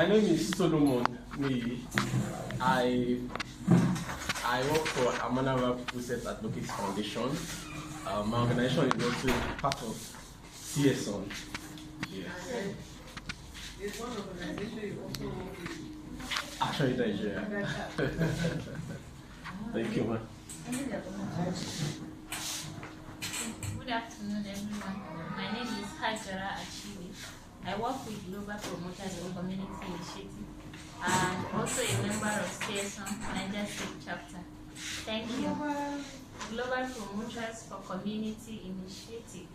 My name is Solomon Meyi. I work for Amanara Process Advocacy Foundation. My organization is also part of CS-SUNN. It's one organization you also work with. Actually, Niger. Thank you, man. Good afternoon, everyone. My name is Niger. I work with Global Promoters of Community Initiative and also a member of CS-SUNN Niger State Chapter. Thank you. Global Promoters for Community Initiative.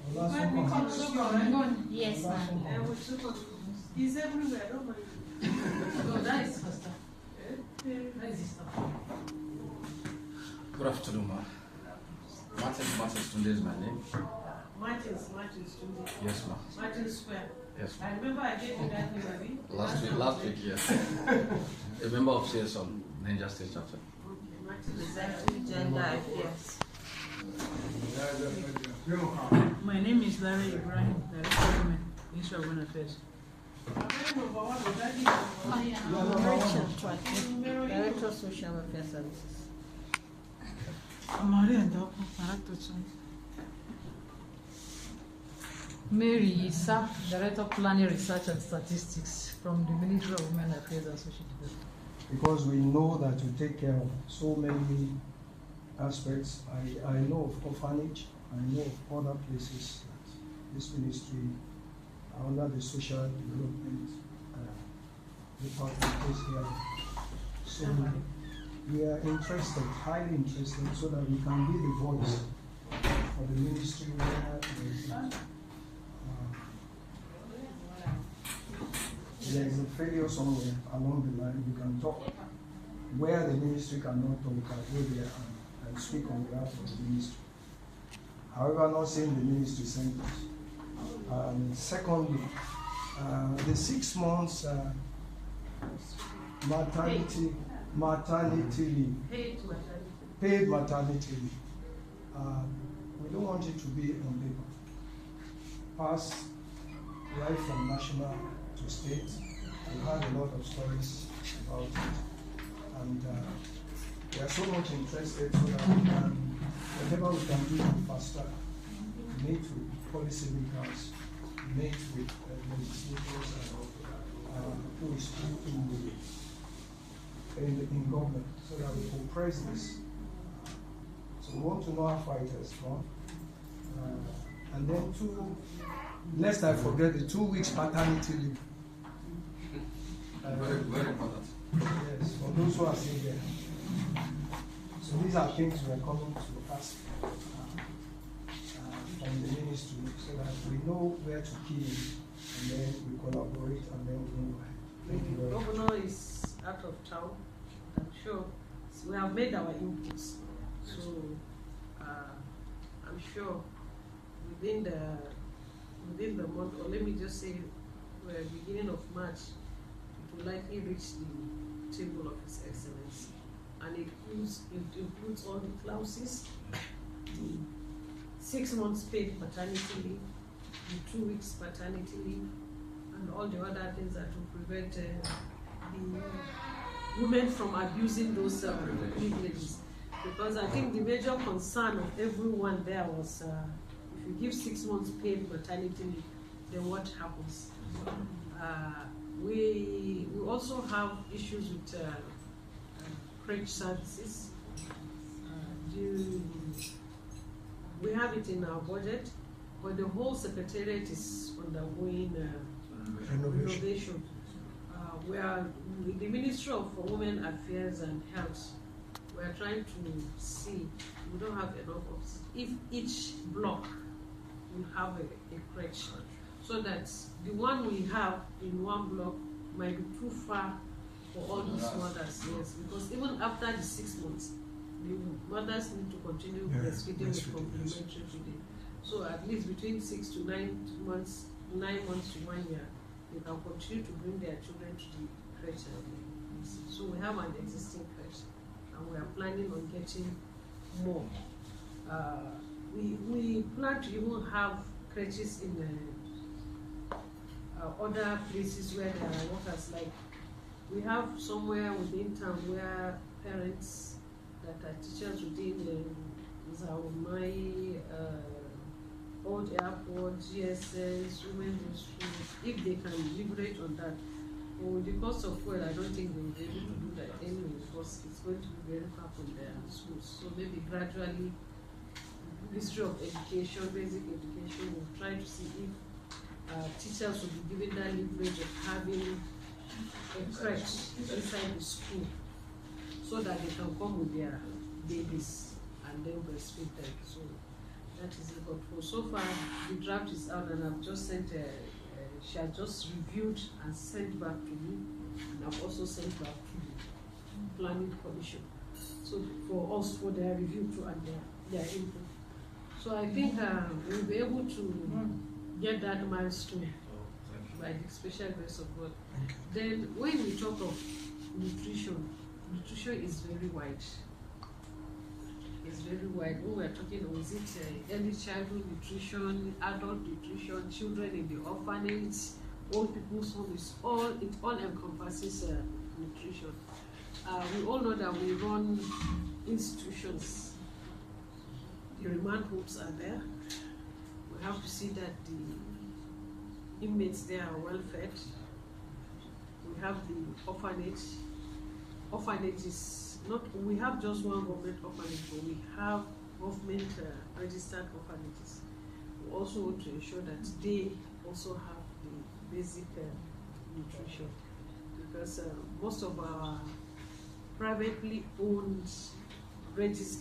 Yes, ma'am. He's everywhere, don't mind. No, that is faster. That is faster. Good afternoon, ma. Martin Tunde is my name. Martin's Tunde. Yes, ma. Martin Square. Yes, I ma. remember I gave you that name, Abby. Last week, yes. A member of CS-SUNN Niger State Chapter. Okay, Martin is Gender affairs. My name is Larry Ibrahim, Director of Women, Ministry of Women Affairs. Director of Social Welfare Services. I'm Maria Ndoko, Director of Mary Issa, Director of Planning, Research and Statistics from the Ministry of Women Affairs and Social Development. Because we know that you take care of so many aspects. I know of orphanage, I know of other places that this ministry under the social development department is here. So we are interested, highly interested, so that we can be the voice for the ministry where there is a failure somewhere along the line. We can talk where the ministry cannot talk, go there and speak on behalf of the ministry. However, not saying the ministry sent us. Secondly, the 6 months maternity leave, paid maternity leave. We don't want it to be on paper. Pass right from national to state. We had a lot of stories about it, and we are so much interested so that we can, whatever we can do to fast track, meet with policymakers, meet with legislators and who is in government, so that we can press this. So we want to know how far it has gone. And then lest I forget, the 2 weeks paternity leave. Very important. Yes, for those who are still there. So these are things we are coming to ask from the ministry, so that we know where to key in, and then we collaborate, and then we move ahead. Thank you very much. The governor is out of town. I'm sure we have made our inputs. So I'm sure within the month, or let me just say, beginning of March, it will likely reach the table of His Excellency, and it includes all the clauses, the 6 months paid maternity leave, the 2 weeks paternity leave, and all the other things that will prevent the women from abusing those privileges. Because I think the major concern of everyone there was if you give 6 months paid maternity leave, then what happens? We also have issues with crèche services. We have it in our budget, but the whole secretariat is undergoing renovation. We are with the Ministry of Women Affairs and Health. We are trying to see, we don't have enough of, if each block will have a crèche, so that the one we have in one block might be too far for all these mothers, yes, because even after the 6 months, the mothers need to continue breastfeeding with complementary feeding. So at least between 6 to 9 months, 9 months to 1 year, they can continue to bring their children to the crèche. So we have an existing crèche, and we are planning on getting more. We plan to even have crèches in other places where there are workers, like we have somewhere within town where parents that are teachers within Zaumai, Old Airport, GSS, Women's School, if they can leverage on that, with the cost of fuel, I don't think they will be able to do that anyway, because it's going to be very far from their schools. So maybe gradually, Ministry of Education, Basic Education, will try to see if teachers will be given that leverage of having a crèche inside the school, so that they can come with their babies and then breastfeed them. So that is it. But for so far, the draft is out, and I've just sent she had just reviewed and sent back to me, and I've also sent back to the Planning Commission. So for us, for their review too and their input. So I think we'll be able to get that milestone by the special grace of God. Then when we talk of nutrition, nutrition is very wide. It's very wide. When we're talking, is it early childhood nutrition, adult nutrition, children in the orphanage, old people's home, it all encompasses nutrition. We all know that we run institutions. The remand homes are there. We have to see that the inmates there are well fed. We have the orphanage. Orphanages, we have just one government orphanage, but we have government registered orphanages. We also want to ensure that they also have the basic nutrition, because most of our privately owned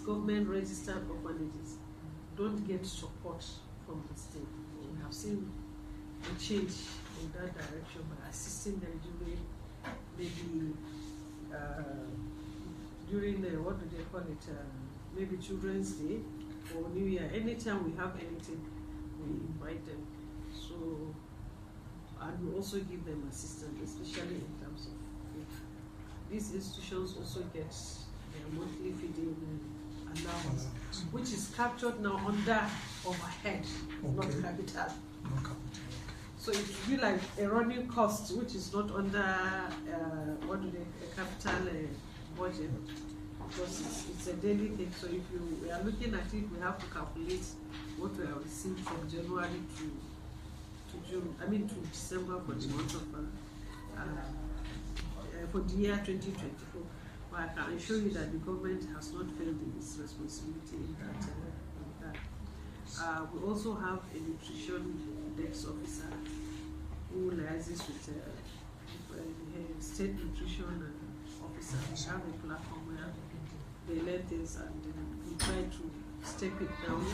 government registered orphanages don't get support from the state. We have seen a change in that direction by assisting them during maybe during what do they call it, maybe Children's Day or New Year. Anytime we have anything, we invite them. So, and we also give them assistance, especially in terms of food. These institutions also get their monthly feeding allowance, which is captured now under overhead, not capital. So it would be like a running cost, which is not under a capital budget, because it's a daily thing. So if we are looking at it, we have to calculate what we have received from January to June. I mean to December for the month of for the year 2024. But I can assure you that the government has not failed in its responsibility in that. We also have a nutrition desk officer who liaises with the state nutrition officer. We have a platform where they learn things, and we try to step it down to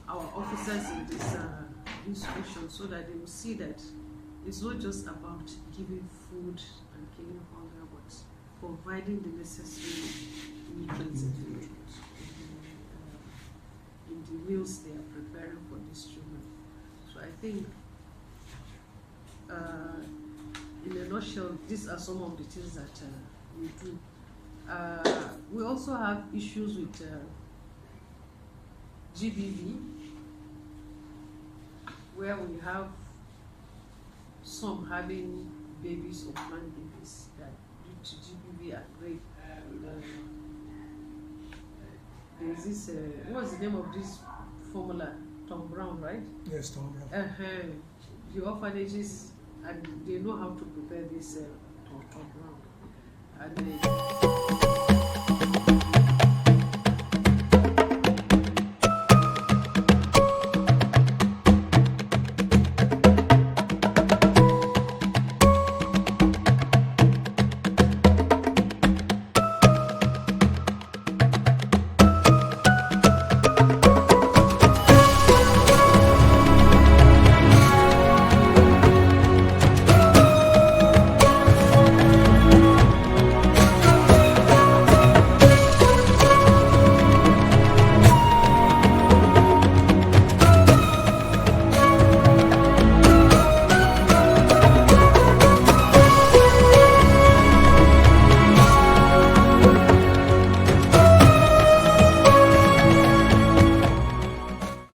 our officers in this institution, so that they will see that it's not just about giving food and killing hunger, but providing the necessary nutrients in the meals they are preparing for these children. So I think, in a nutshell, these are some of the things that we do. We also have issues with GBV, where we have some having babies or planned babies that due to GBV are great. There's this, what's the name of this formula? Tom Brown, right? Yes, Tom Brown. The orphanages, and they know how to prepare this Tom Brown. And